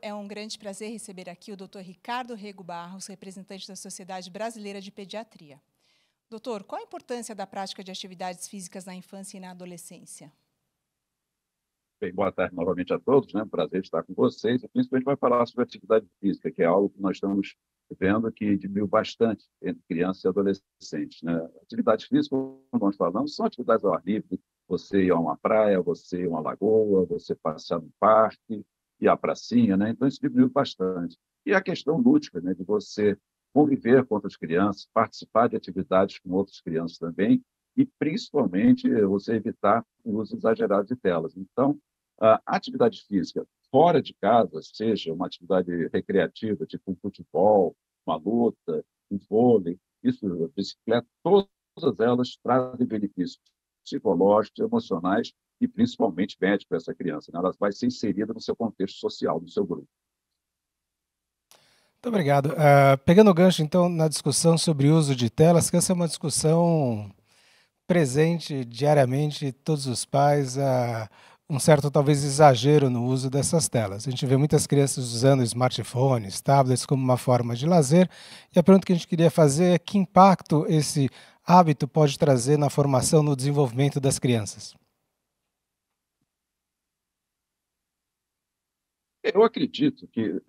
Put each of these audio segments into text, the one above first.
É um grande prazer receber aqui o Dr. Ricardo Rego Barros, representante da Sociedade Brasileira de Pediatria. Doutor, qual a importância da prática de atividades físicas na infância e na adolescência? Bem, boa tarde novamente a todos, né? Prazer estar com vocês. E principalmente vai falar sobre atividade física, que é algo que nós estamos vendo que diminuiu bastante entre crianças e adolescentes, né? Atividades físicas, como nós falamos, são atividades ao ar livre. Você ir a uma praia, você ir a uma lagoa, você passear no parque, ir à pracinha, né? Então, isso diminuiu bastante. E a questão lúdica, né? De você conviver com outras crianças, participar de atividades com outras crianças também, e principalmente você evitar o uso exagerado de telas. Então, a atividade física fora de casa, seja uma atividade recreativa, tipo um futebol, uma luta, um vôlei, isso, bicicleta, todas elas trazem benefícios psicológicos, emocionais e principalmente médicos para essa criança, né? Ela vai ser inserida no seu contexto social, no seu grupo. Muito obrigado. Pegando o gancho, então, na discussão sobre o uso de telas, que essa é uma discussão presente diariamente, todos os pais, um certo talvez exagero no uso dessas telas. A gente vê muitas crianças usando smartphones, tablets como uma forma de lazer, e a pergunta que a gente queria fazer é que impacto esse hábito pode trazer na formação, no desenvolvimento das crianças? Eu acredito que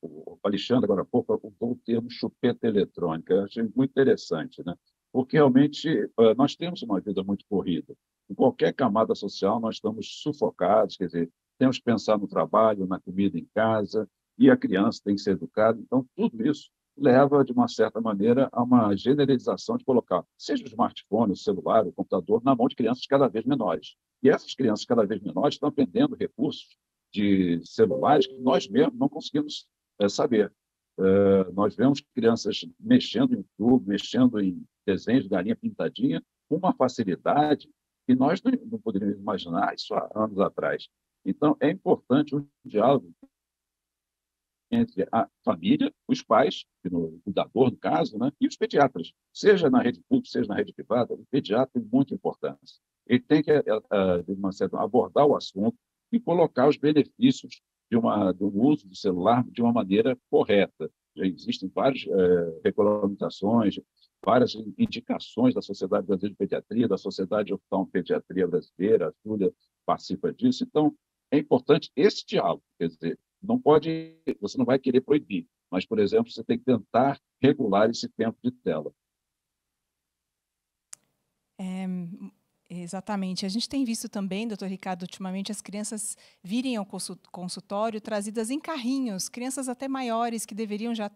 o Alexandre, agora há pouco, usou o termo chupeta eletrônica. Eu achei muito interessante, né? Porque realmente nós temos uma vida muito corrida. Em qualquer camada social, nós estamos sufocados, quer dizer, temos que pensar no trabalho, na comida em casa, e a criança tem que ser educada. Então, tudo isso leva, de uma certa maneira, a uma generalização de colocar, seja o smartphone, o celular, o computador, na mão de crianças cada vez menores. E essas crianças cada vez menores estão aprendendo recursos de celulares que nós mesmos não conseguimos saber. Nós vemos crianças mexendo em tudo, mexendo em desenhos de galinha pintadinha, com uma facilidade que nós não poderíamos imaginar isso há anos atrás. Então, é importante um diálogo entre a família, os pais, o cuidador, no caso, né, e os pediatras, seja na rede pública, seja na rede privada, o pediatra tem muita importância. Ele tem que, de uma certa forma, abordar o assunto e colocar os benefícios do uso do celular de uma maneira correta. Já existem várias regulamentações, várias indicações da Sociedade Brasileira de Pediatria, da Sociedade Oftalmopediatria Brasileira, a Júlia participa disso. Então, é importante esse diálogo, quer dizer, não pode, você não vai querer proibir, mas, por exemplo, você tem que tentar regular esse tempo de tela. É, exatamente. A gente tem visto também, doutor Ricardo, ultimamente as crianças virem ao consultório trazidas em carrinhos, crianças até maiores que deveriam já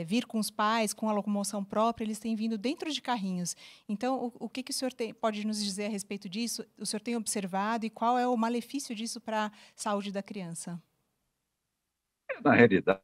vir com os pais, com a locomoção própria, eles têm vindo dentro de carrinhos. Então, o que o senhor pode nos dizer a respeito disso? O senhor tem observado e qual é o malefício disso para a saúde da criança? Na realidade,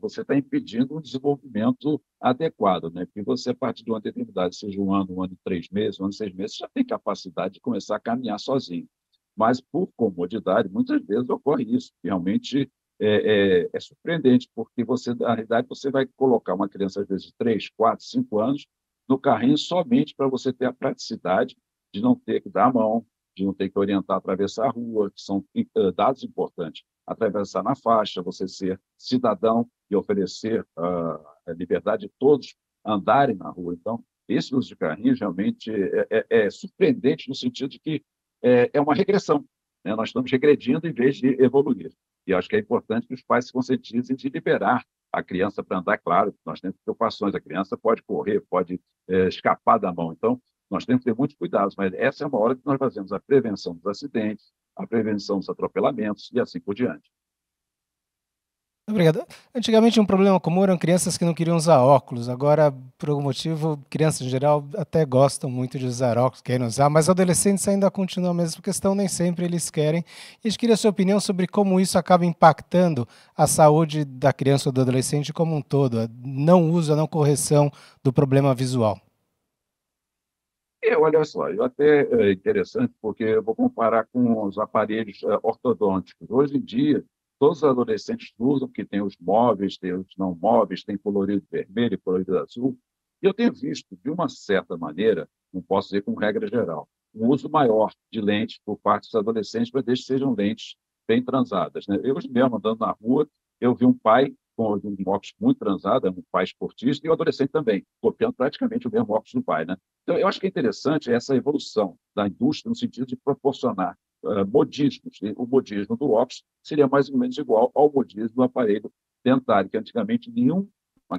você está impedindo um desenvolvimento adequado, né? Porque você, a partir de uma determinada idade, seja um ano e 3 meses, um ano e 6 meses, já tem capacidade de começar a caminhar sozinho. Mas, por comodidade, muitas vezes ocorre isso. Realmente é surpreendente, porque você, na realidade, você vai colocar uma criança, às vezes, de 3, 4, 5 anos, no carrinho somente para você ter a praticidade de não ter que dar a mão, de não ter que orientar a atravessar a rua, que são dados importantes. Atravessar na faixa, você ser cidadão e oferecer a liberdade de todos andarem na rua. Então, esse uso de carrinhos realmente é surpreendente no sentido de que é uma regressão, né? Nós estamos regredindo em vez de evoluir. E acho que é importante que os pais se conscientizem de liberar a criança para andar. Claro, nós temos preocupações, a criança pode correr, pode escapar da mão. Então, nós temos que ter muitos cuidados, mas essa é uma hora que nós fazemos a prevenção dos acidentes, a prevenção dos atropelamentos e assim por diante. Obrigado. Antigamente um problema comum eram crianças que não queriam usar óculos. Agora, por algum motivo, crianças em geral até gostam muito de usar óculos, querem usar, mas adolescentes ainda continuam a mesma questão, nem sempre eles querem. E a gente queria a sua opinião sobre como isso acaba impactando a saúde da criança ou do adolescente como um todo, a não uso, a não correção do problema visual. Olha só, eu até é interessante porque eu vou comparar com os aparelhos ortodônticos. Hoje em dia, todos os adolescentes usam, que tem os móveis, tem os não móveis, tem colorido vermelho, colorido azul. E eu tenho visto, de uma certa maneira, não posso dizer com regra geral, um uso maior de lentes por parte dos adolescentes, mas desde que sejam lentes bem transadas, né? Eu mesmo, andando na rua, eu vi um pai com um óculos muito transado, um pai esportista, e o adolescente também, copiando praticamente o mesmo óculos do pai, né? Então, eu acho que é interessante essa evolução da indústria no sentido de proporcionar modismos. E o modismo do óculos seria mais ou menos igual ao modismo do aparelho dentário, que antigamente nenhuma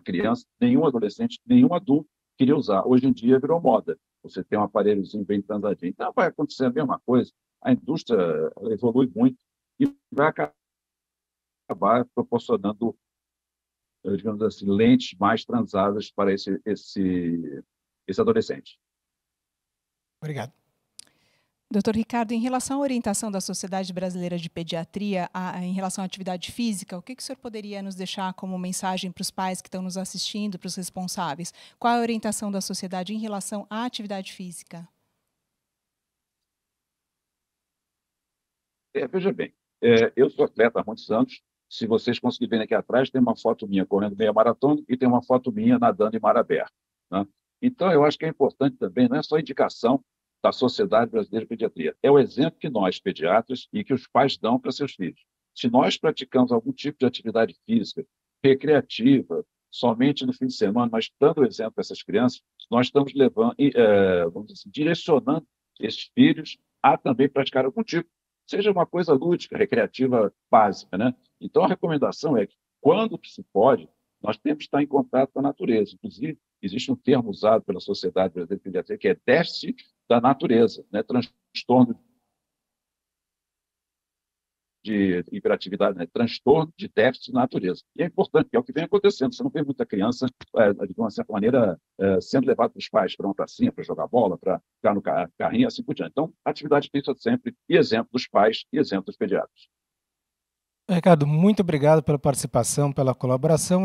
criança, nenhum adolescente, nenhum adulto queria usar. Hoje em dia virou moda. Você tem um aparelhozinho bem transadinho. Então, vai acontecer a mesma coisa. A indústria evolui muito e vai acabar proporcionando, digamos assim, lentes mais transadas para esse adolescente. Obrigado. Doutor Ricardo, em relação à orientação da Sociedade Brasileira de Pediatria em relação à atividade física, o que o senhor poderia nos deixar como mensagem para os pais que estão nos assistindo, para os responsáveis? Qual é a orientação da sociedade em relação à atividade física? Veja bem, eu sou atleta há muitos anos. Se vocês conseguirem ver aqui atrás, tem uma foto minha correndo meia maratona e tem uma foto minha nadando em mar aberto, né? Então, eu acho que é importante também, não é só indicação da Sociedade Brasileira de Pediatria, é o exemplo que nós, pediatras, e que os pais dão para seus filhos. Se nós praticamos algum tipo de atividade física, recreativa, somente no fim de semana, mas dando exemplo para essas crianças, nós estamos levando, vamos dizer assim, direcionando esses filhos a também praticar algum tipo, seja uma coisa lúdica, recreativa básica, né? Então, a recomendação é que, quando se pode, nós temos que estar em contato com a natureza. Inclusive, existe um termo usado pela Sociedade Brasileira de Pediatria, que é déficit da natureza, né? Transtorno de hiperatividade, né? Transtorno de déficit de natureza. E é importante, que é o que vem acontecendo. Você não vê muita criança, de uma certa maneira, sendo levada pelos pais para uma pracinha, para jogar bola, para ficar no carrinho e assim por diante. Então, atividade física sempre, e exemplo dos pais, e exemplo dos pediatras. Ricardo, muito obrigado pela participação, pela colaboração.